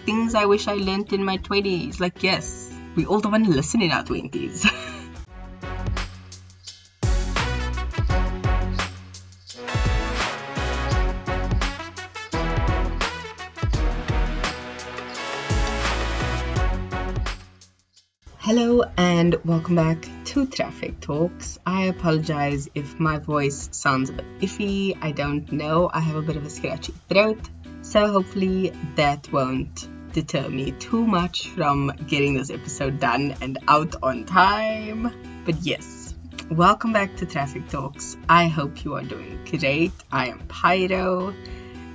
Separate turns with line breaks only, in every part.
things I wish I learnt in my 20s. Like, yes, we all don't want to listen in our 20s. Hello and welcome back to Traffic Talks. I apologize if my voice sounds a bit iffy. I don't know. I have a bit of a scratchy throat. So hopefully that won't deter me too much from getting this episode done and out on time. But yes, welcome back to Traffic Talks. I hope you are doing great. I am Pyro.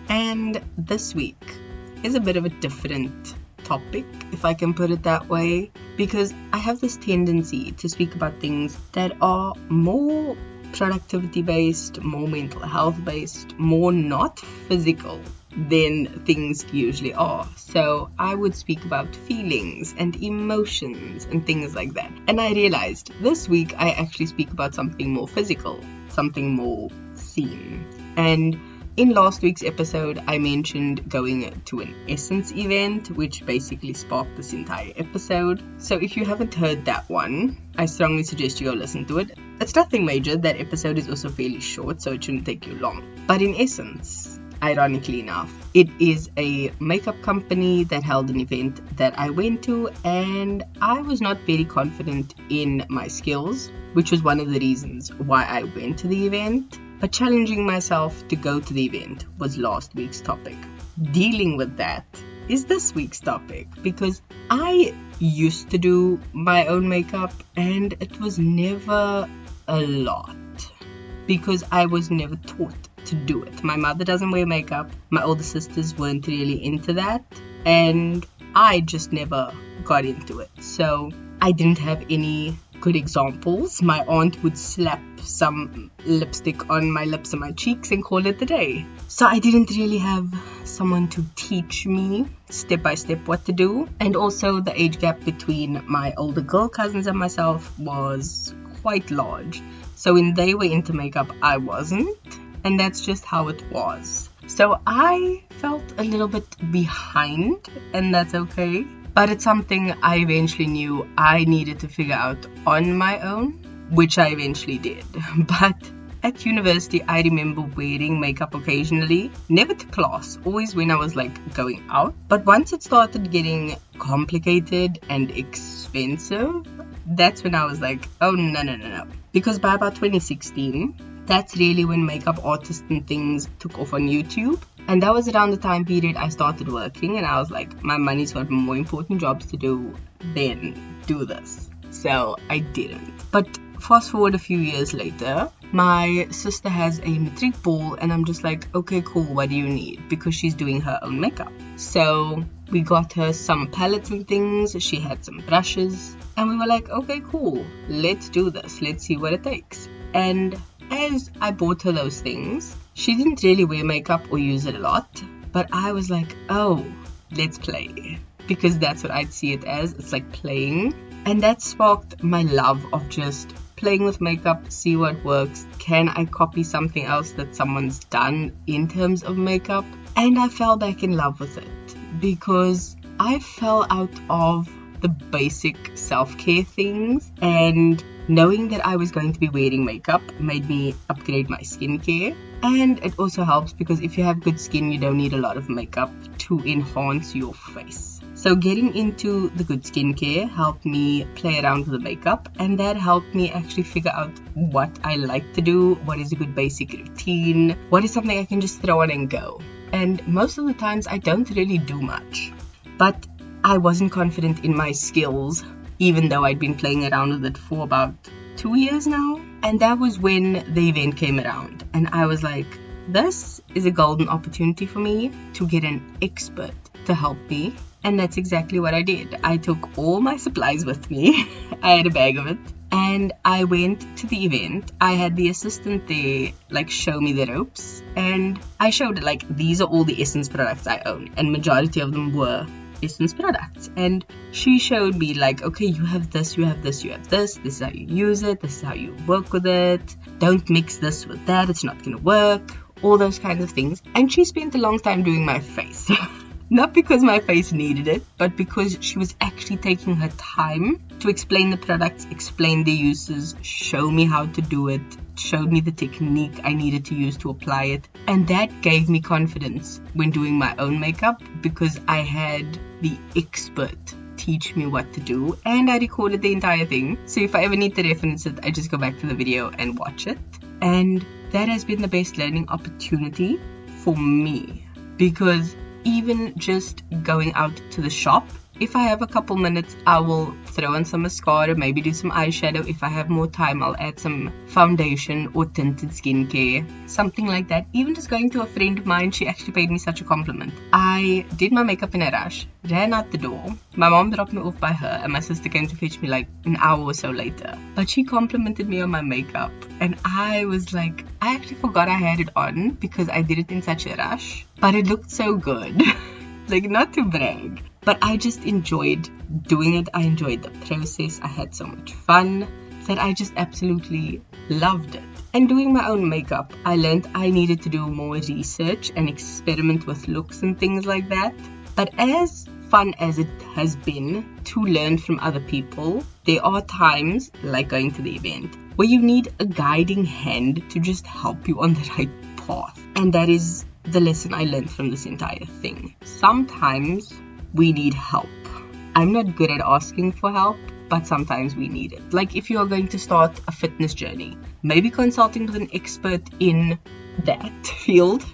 And this week is a bit of a different topic, if I can put it that way, because I have this tendency to speak about things that are more productivity based, more mental health based, more not physical than things usually are. So I would speak about feelings and emotions and things like that. And I realized this week I actually speak about something more physical, something more seen. And in last week's episode, I mentioned going to an Essence event, which basically sparked this entire episode. So if you haven't heard that one, I strongly suggest you go listen to it. It's nothing major. That episode is also fairly short, so it shouldn't take you long. But in Essence, ironically enough, it is a makeup company that held an event that I went to, and I was not very confident in my skills, which was one of the reasons why I went to the event. But challenging myself to go to the event was last week's topic. Dealing with that is this week's topic, because I used to do my own makeup and it was never a lot because I was never taught to do it. My mother doesn't wear makeup. My older sisters weren't really into that, and I just never got into it. So I didn't have any good examples. My aunt would slap some lipstick on my lips and my cheeks and call it a day. So I didn't really have someone to teach me step by step what to do. And also the age gap between my older girl cousins and myself was quite large. So when they were into makeup, I wasn't. And that's just how it was. So I felt a little bit behind, and that's okay. But it's something I eventually knew I needed to figure out on my own, which I eventually did. But at university, I remember wearing makeup occasionally, never to class, always when I was like going out. But once it started getting complicated and expensive, that's when I was like, oh no. Because by about 2016, that's really when makeup artists and things took off on YouTube. And that was around the time period I started working, and I was like, my money's got more important jobs to do than do this. So I didn't. But fast forward a few years later, my sister has a matric ball, and I'm just like, okay, cool, what do you need? Because she's doing her own makeup. So we got her some palettes and things. She had some brushes, and we were like, okay, cool, let's do this. Let's see what it takes. And as I bought her those things, she didn't really wear makeup or use it a lot, but I was like, oh, let's play, because that's what I'd see it as. It's like playing. And that sparked my love of just playing with makeup, see what works. Can I copy something else that someone's done in terms of makeup? And I fell back in love with it, because I fell out of the basic self-care things, and knowing that I was going to be wearing makeup made me upgrade my skincare. And it also helps because if you have good skin, you don't need a lot of makeup to enhance your face. So getting into the good skincare helped me play around with the makeup, and that helped me actually figure out what I like to do, what is a good basic routine, what is something I can just throw on and go. And most of the times I don't really do much, but I wasn't confident in my skills, even though I'd been playing around with it for about 2 years now. And that was when the event came around, and I was like, this is a golden opportunity for me to get an expert to help me. And that's exactly what I did. I took all my supplies with me. I had a bag of it, and I went to the event. I had the assistant there like show me the ropes, and I showed her like, these are all the Essence products I own, and majority of them were Essence products. And she showed me like, okay, you have this, you have this, you have this is how you use it, this is how you work with it, don't mix this with that, it's not gonna work, all those kinds of things. And she spent a long time doing my face. Not because my face needed it, but because she was actually taking her time to explain the products, explain the uses, show me how to do it, showed me the technique I needed to use to apply it. And that gave me confidence when doing my own makeup, because I had the expert teach me what to do, and I recorded the entire thing. So if I ever need to reference it, I just go back to the video and watch it. And that has been the best learning opportunity for me, because even just going out to the shop, if I have a couple minutes, I will throw on some mascara, maybe do some eyeshadow. If I have more time, I'll add some foundation or tinted skincare, something like that. Even just going to a friend of mine, she actually paid me such a compliment. I did my makeup in a rush, ran out the door. My mom dropped me off by her, and my sister came to fetch me like an hour or so later. But she complimented me on my makeup, and I was like, I actually forgot I had it on because I did it in such a rush, but it looked so good. Like, not to brag, but I just enjoyed doing it. I enjoyed the process. I had so much fun that I just absolutely loved it. And doing my own makeup, I learned I needed to do more research and experiment with looks and things like that. But as fun as it has been to learn from other people, there are times, like going to the event, where you need a guiding hand to just help you on the right path. And that is the lesson I learned from this entire thing. Sometimes we need help. I'm not good at asking for help, but sometimes we need it. Like if you are going to start a fitness journey, maybe consulting with an expert in that field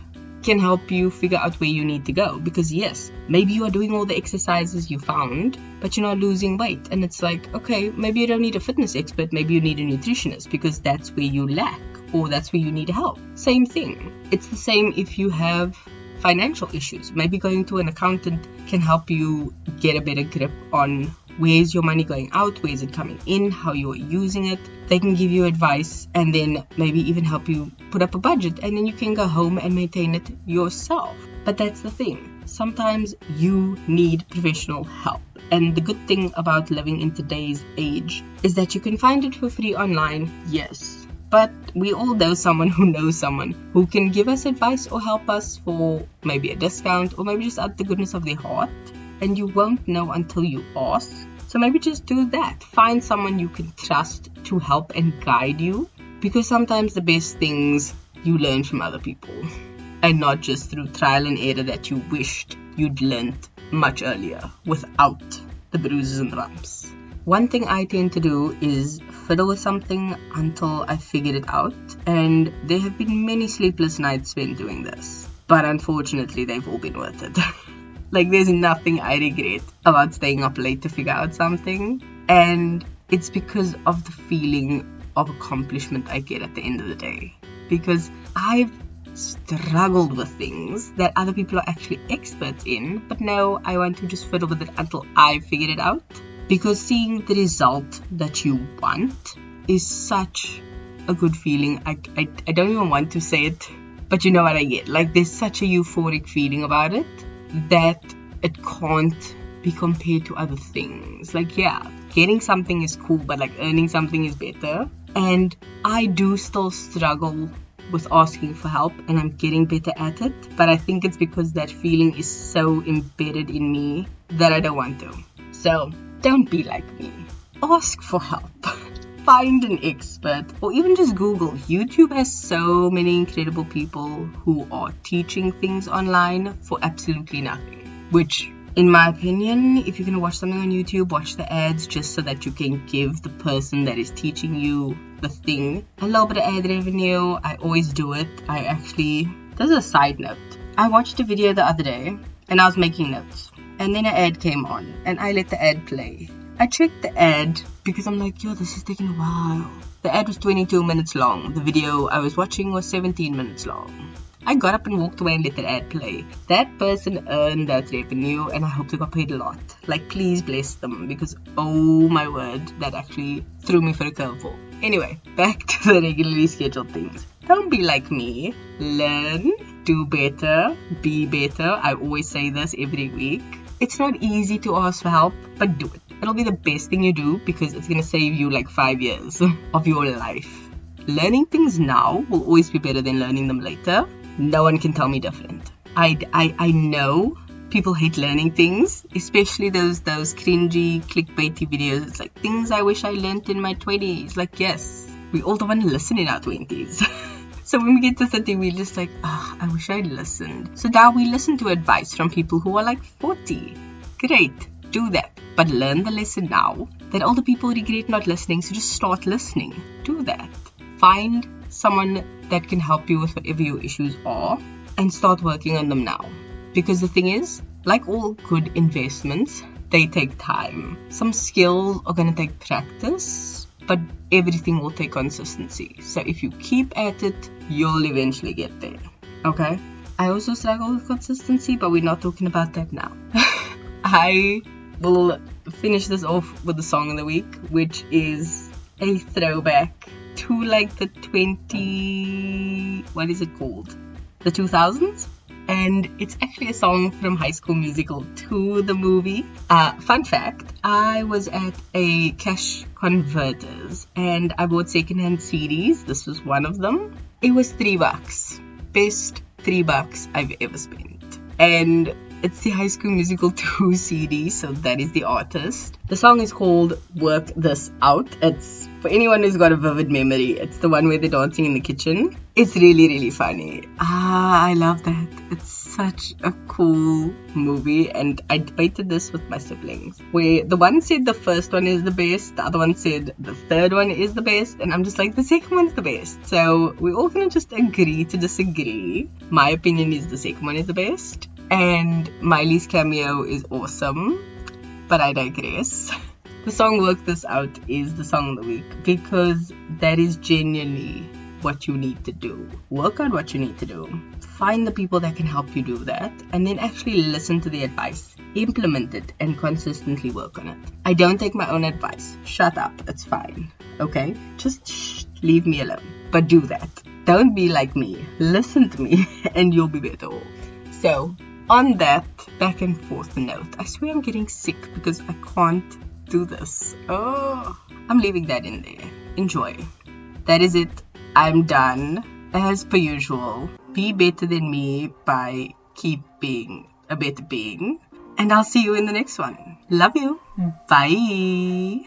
can help you figure out where you need to go. Because yes, maybe you are doing all the exercises you found, but you're not losing weight. And it's like, okay, maybe you don't need a fitness expert, maybe you need a nutritionist, because that's where you lack, or that's where you need help. Same thing. It's the same if you have financial issues. Maybe going to an accountant can help you get a better grip on where's your money going out, where's it coming in, how you're using it. They can give you advice and then maybe even help you put up a budget, and then you can go home and maintain it yourself. But that's the thing. Sometimes you need professional help. And the good thing about living in today's age is that you can find it for free online, yes. But we all know someone who can give us advice or help us for maybe a discount, or maybe just out the goodness of their heart. And you won't know until you ask. So maybe just do that. Find someone you can trust to help and guide you. Because sometimes the best things you learn from other people, and not just through trial and error that you wished you'd learned much earlier without the bruises and the bumps. One thing I tend to do is fiddle with something until I figured it out, and there have been many sleepless nights spent doing this, but unfortunately they've all been worth it. Like, there's nothing I regret about staying up late to figure out something, and it's because of the feeling of accomplishment I get at the end of the day. Because I've struggled with things that other people are actually experts in, but no, I want to just fiddle with it until I figured it out. Because seeing the result that you want is such a good feeling. I don't even want to say it, but you know what I get. Like, there's such a euphoric feeling about it that it can't be compared to other things. Like, yeah, getting something is cool, but like earning something is better. And I do still struggle with asking for help, and I'm getting better at it. But I think it's because that feeling is so embedded in me that I don't want to. So don't be like me. Ask for help. Find an expert, or even just Google. YouTube has so many incredible people who are teaching things online for absolutely nothing. Which, in my opinion, if you're going to watch something on YouTube, watch the ads just so that you can give the person that is teaching you the thing a little bit of ad revenue. I always do it. There's a side note. I watched a video the other day and I was making notes. And then an ad came on and I let the ad play. I checked the ad because I'm like, yo, this is taking a while. The ad was 22 minutes long. The video I was watching was 17 minutes long. I got up and walked away and let the ad play. That person earned that revenue, and I hope they got paid a lot. Like, please bless them, because oh my word, that actually threw me for a curveball. Anyway, back to the regularly scheduled things. Don't be like me. Learn, do better, be better. I always say this every week. It's not easy to ask for help, but do it. It'll be the best thing you do, because it's going to save you like 5 years of your life. Learning things now will always be better than learning them later. No one can tell me different. I know people hate learning things, especially those cringy clickbaity videos. It's like things I wish I learned in my 20s. Like, yes, we all don't want to listen in our 20s. So when we get to 30, we're just like, I wish I'd listened. So now we listen to advice from people who are like 40. Great, do that. But learn the lesson now that older people regret not listening, so just start listening. Do that. Find someone that can help you with whatever your issues are and start working on them now. Because the thing is, like all good investments, they take time. Some skills are going to take practice, but everything will take consistency. So if you keep at it, you'll eventually get there. Okay? I also struggle with consistency, but we're not talking about that now. I will finish this off with the song of the week, which is a throwback to like the what is it called? The 2000s? And it's actually a song from High School Musical to the movie. Fun fact, I was at a cash converters and I bought secondhand CDs. This was one of them. It was $3. Best $3 I've ever spent. And it's the High School Musical 2 CD, so that is the artist. The song is called Work This Out. It's for anyone who's got a vivid memory. It's the one where they're dancing in the kitchen. It's really, really funny. I love that. It's such a cool movie, and I debated this with my siblings, where the one said the first one is the best, the other one said the third one is the best, and I'm just like, the second one is the best. So we're all gonna just agree to disagree. My opinion is the second one is the best, and Miley's cameo is awesome, but I digress. The song Work This Out is the song of the week because that is genuinely what you need to do. Work out what you need to do. Find the people that can help you do that, and then actually listen to the advice. Implement it and consistently work on it. I don't take my own advice. Shut up. It's fine. Okay? Just leave me alone. But do that. Don't be like me. Listen to me and you'll be better off. So, on that back and forth note, I swear I'm getting sick because I can't do this. I'm leaving that in there. Enjoy. That is it. I'm done. As per usual, be better than me by keep being a better being. And I'll see you in the next one. Love you. Bye.